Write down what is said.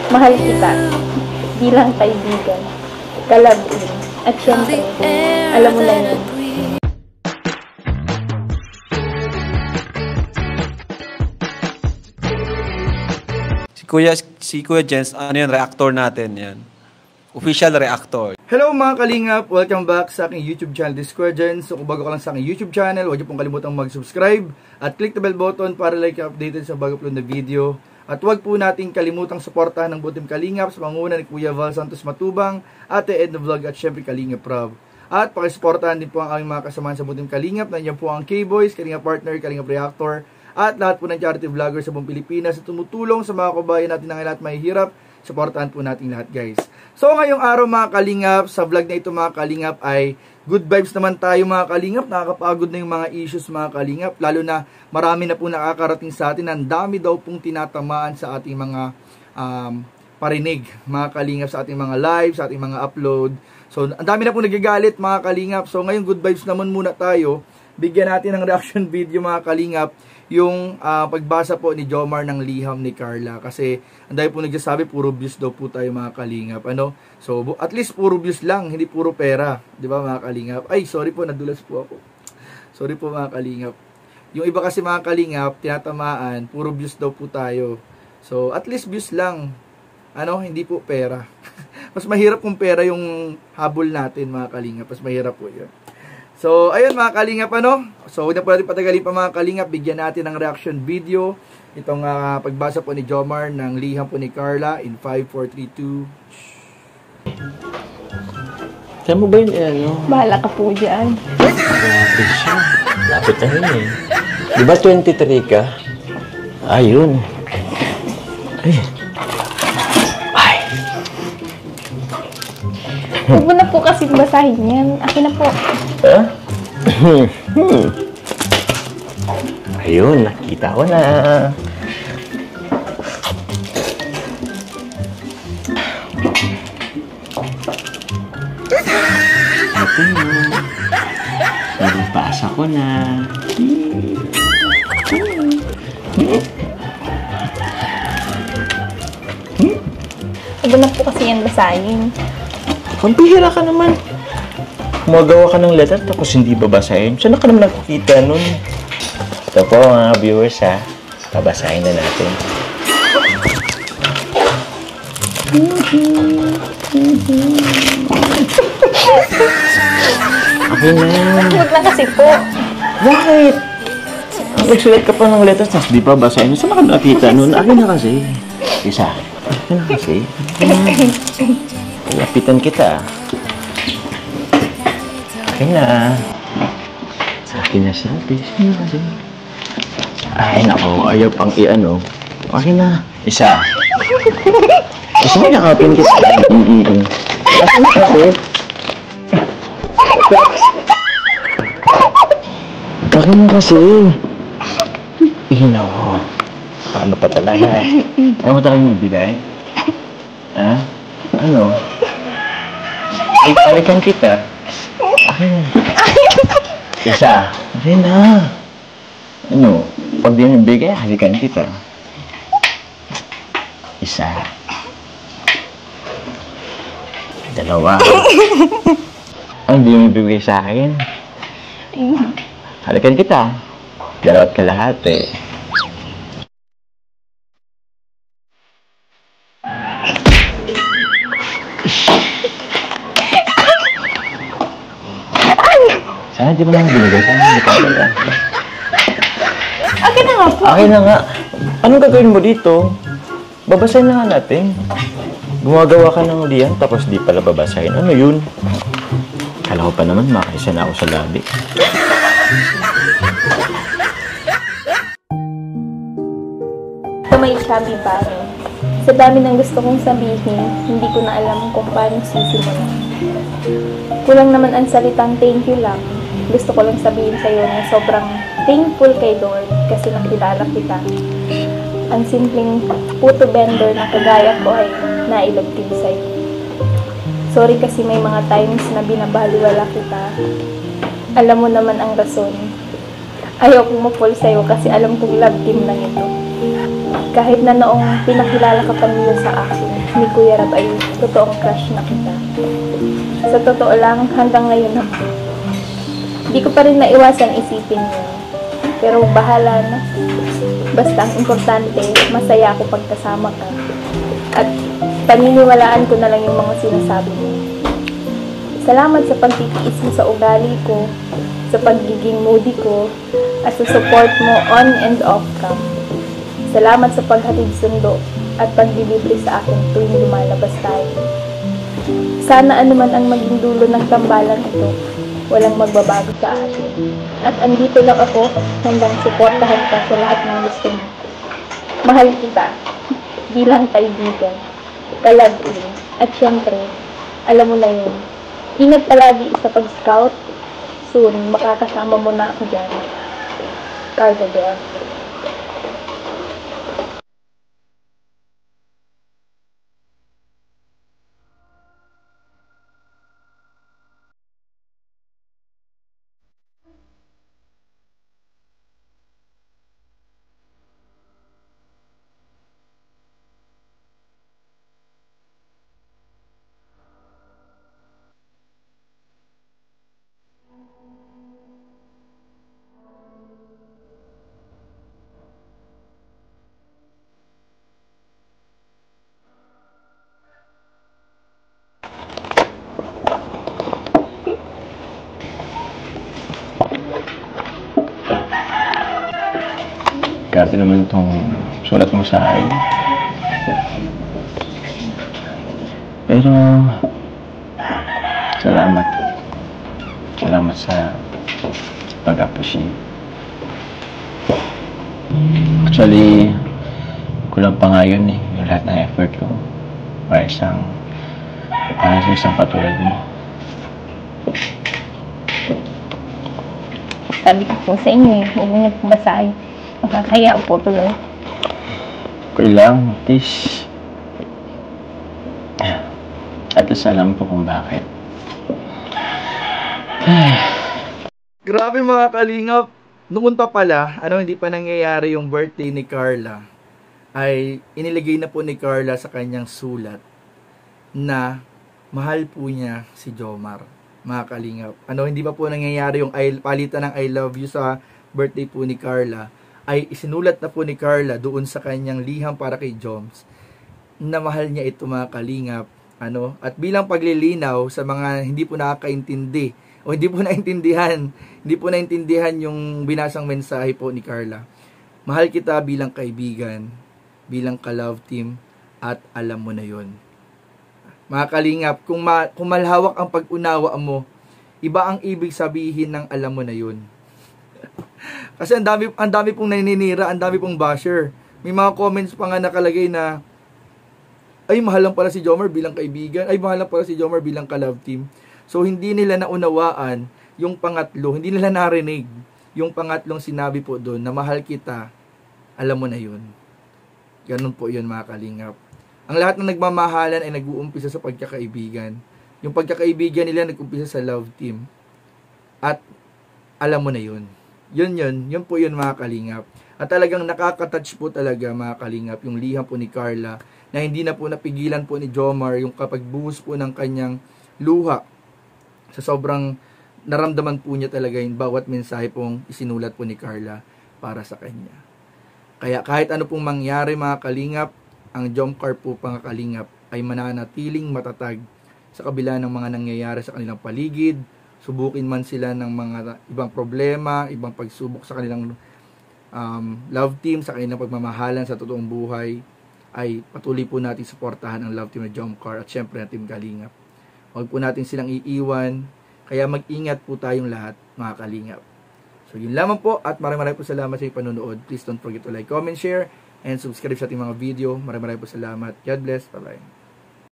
Mahal kita bilang kaibigan, kalabin, at syempre, alam mo na yun. Si Kuya Jens, ano yun, reactor natin yan. Official reactor. Hello mga kalingap! Welcome back sa aking YouTube channel, Discord Jens. So kung bago ka lang sa aking YouTube channel, huwag niyo pong kalimutang mag-subscribe at click the bell button para like updated sa bago upload na video. At huwag po nating kalimutang suportahan ng Butim Kalingap sa panguna ni Kuya Val Santos Matubang, Ate Edna Vlog at syempre Kalingap Rob. At pakisuportahan din po ang aming mga kasamahan sa Butim Kalingap. Nandiyan po ang K-Boys, Kalingap Partner, Kalingap Reactor, at lahat po ng charity vloggers sa buong Pilipinas na tumutulong sa mga kabayan natin na lahat mahihirap. Suportahan po natin lahat, guys. So ngayong araw mga kalingap, sa vlog na ito mga kalingap ay good vibes naman tayo mga kalingap. Nakakapagod na yung mga issues mga kalingap, lalo na marami na po nakakarating sa atin. Ang dami daw pong tinatamaan sa ating mga parinig mga kalingap, sa ating mga live, sa ating mga upload. So ang dami na po nagagalit mga kalingap. So ngayon good vibes naman muna tayo. Bigyan natin ng reaction video mga kalingap yung pagbasa po ni Jomar ng liham ni Carla, kasi ang dami po nagsasabi puro views daw po tayo mga kalingap, ano? So at least puro views lang, hindi puro pera, di ba mga kalingap? Ay sorry po, nadulas po ako, sorry po mga kalingap. Yung iba kasi mga kalingap tinatamaan puro views daw po tayo, so at least views lang, ano, hindi po pera. Mas mahirap kung pera yung habol natin mga kalingap, mas mahirap po yun. So, ayun mga kalingap, ano? So, huwag na po natin patagalin pa mga kalingap. Bigyan natin ng reaction video. Itong pagbasa po ni Jomar ng liham po ni Carla in 5, 4, 3, 2. Saan mo ba yun, ano? Bahala ka po dyan. Grabe siya. Lapit na rin eh. Di ba 23 ka? Ayun. Ay. Ay. Huwag mo na po kasi basahin yan. Akin na po. Ha? Ayun, nakita ko na. Ito yun. Nabasa ko na. Huwag na po kasi yan basahin. Pampihira ka naman. Gumagawa ka ng letter tapos hindi babasahin. Saan ka naman nakikita nun? Ito po mga viewers ha. Babasahin na natin. Okay na. Huwag na kasi po. Bakit? Nag-select ka pa ng letters tapos di pa basahin. Saan ka nakikita nun? Akin na kasi. Isa. Akin na kasi. Lapitan kita. Akin na. Sa akin na siya. Akin na kasi. Ay, nako. Ayaw pang i-ano. Akin na. Isa. Gusto mo yakapin kita. Akin na kasi. Akin na kasi. Nako. Paano pa talaga eh? Ayaw mo talagang magbigay? Ha? Ano? Ay, palikan kita. Akin na. Isa. Akin na. Ano? Pag di nabigay, halikan kita. Isa. Dalawa. Ang di mo ibibigay sa akin? Halikan kita. Dalawat kalahati. Sana di mo lang binigay sa akin. Akin na nga po. Akin na nga. Anong gagawin mo dito? Babasahin na nga natin. Gumagawa ka ng liyan tapos di pala babasahin. Ano yun? Kala ko pa naman makaisa na ako sa labi. Ito may sabi pa. Sa dami ng gusto kong sabihin, hindi ko na alam kung paano sisimulan. Kulang naman ang salitang thank you lang. Gusto ko lang sabihin sa'yo na sobrang thankful kay Lord kasi nakilala kita. Ang simpleng puto vendor na kagaya ko ay nailog din sa'yo. Sorry kasi may mga times na binabaliwala kita. Alam mo naman ang rason. Ayaw kong ma-fall sa'yo kasi alam kong love team lang ito. Kahit na noong pinakilala ka pa nila sa akin, ni Kuya Rab ay totoong crush na kita. Sa totoo lang, hanggang ngayon naman. Hindi ko pa rin naiwasan isipin yun. Pero bahala na. Basta ang importante, masaya ako pagkasama ka. At paniniwalaan ko na lang yung mga sinasabi mo. Salamat sa pagtitiis mo sa ugali ko, sa pagiging moody ko, at sa support mo on and off cam. Salamat sa paghatid sundo at paglilibre sa akin tuwing lumalabas tayo. Sana anuman ang maging dulo ng tambalan ito, walang magbabago sa atin. At andito lang ako hanggang suportahan ka sa lahat ng gusto mo. Mahal kita bilang kaibigan, kalagin, at syempre, alam mo na yun. Ingat palagi sa pag-scout. Soon, makakasama mo na ako dyan. Carla Del. Kasi naman itong sulat mo sa akin. Pero, salamat. Salamat sa pag-appreciate. Actually, kulang pa nga yun eh. Yung lahat ng effort ko. Para sa isang patulad mo. Sabi ko po sa inyo, huwag niyo po basahin. Makakaya po tuloy. Okay lang, please. At least alam ko kung bakit. Grabe mga kalingap. Noon pa pala, hindi pa nangyayari yung birthday ni Carla, ay iniligay na po ni Carla sa kanyang sulat na mahal po niya si Jomar. Mga kalingap. Hindi pa po nangyayari yung palitan ng I love you sa birthday po ni Carla, ay isinulat na po ni Carla doon sa kanyang liham para kay Joms na mahal niya ito mga kalingap. At bilang paglilinaw sa mga hindi po nakakaintindi o hindi po naintindihan yung binasang mensahe po ni Carla. Mahal kita bilang kaibigan, bilang ka-love team, at alam mo na yon. Mga kalingap, kung malhawak ang pag-unawa mo, iba ang ibig sabihin ng alam mo na yon. Kasi ang dami pong naninira, ang dami pong basher. May mga comments pa nga nakalagay na, ay mahal lang pala si Jomar bilang kaibigan, ay mahal lang pala si Jomar bilang ka-love team. So hindi nila naunawaan yung pangatlo, hindi nila narinig yung pangatlong sinabi po doon na mahal kita, alam mo na yun. Ganun po yun mga kalingap. Ang lahat ng nagmamahalan ay nag-uumpisa sa pagkakaibigan. Yung pagkakaibigan nila nag-umpisa sa love team. At alam mo na yun. Yun po yun mga kalingap. At talagang nakaka-touch po talaga mga kalingap yung liham po ni Carla na hindi na po napigilan po ni Jomar yung kapag buhos po ng kanyang luha sa sobrang naramdaman po niya talaga yung bawat mensahe pong isinulat po ni Carla para sa kanya. Kaya kahit ano pong mangyari mga kalingap, ang Jomcar po mga kalingap ay mananatiling matatag sa kabila ng mga nangyayari sa kanilang paligid. Subukin man sila ng mga ibang problema, ibang pagsubok sa kanilang love team, sa kanilang pagmamahalan sa totoong buhay, ay patuloy po natin suportahan ang love team ng Jomcar at syempre ang Team Kalingap. Huwag po natin silang iiwan, kaya mag-ingat po tayong lahat mga kalingap. So yun lamang po at maraming po salamat sa inyong panonood. Please don't forget to like, comment, share, and subscribe sa ating mga video. Maraming po salamat. God bless. Bye-bye.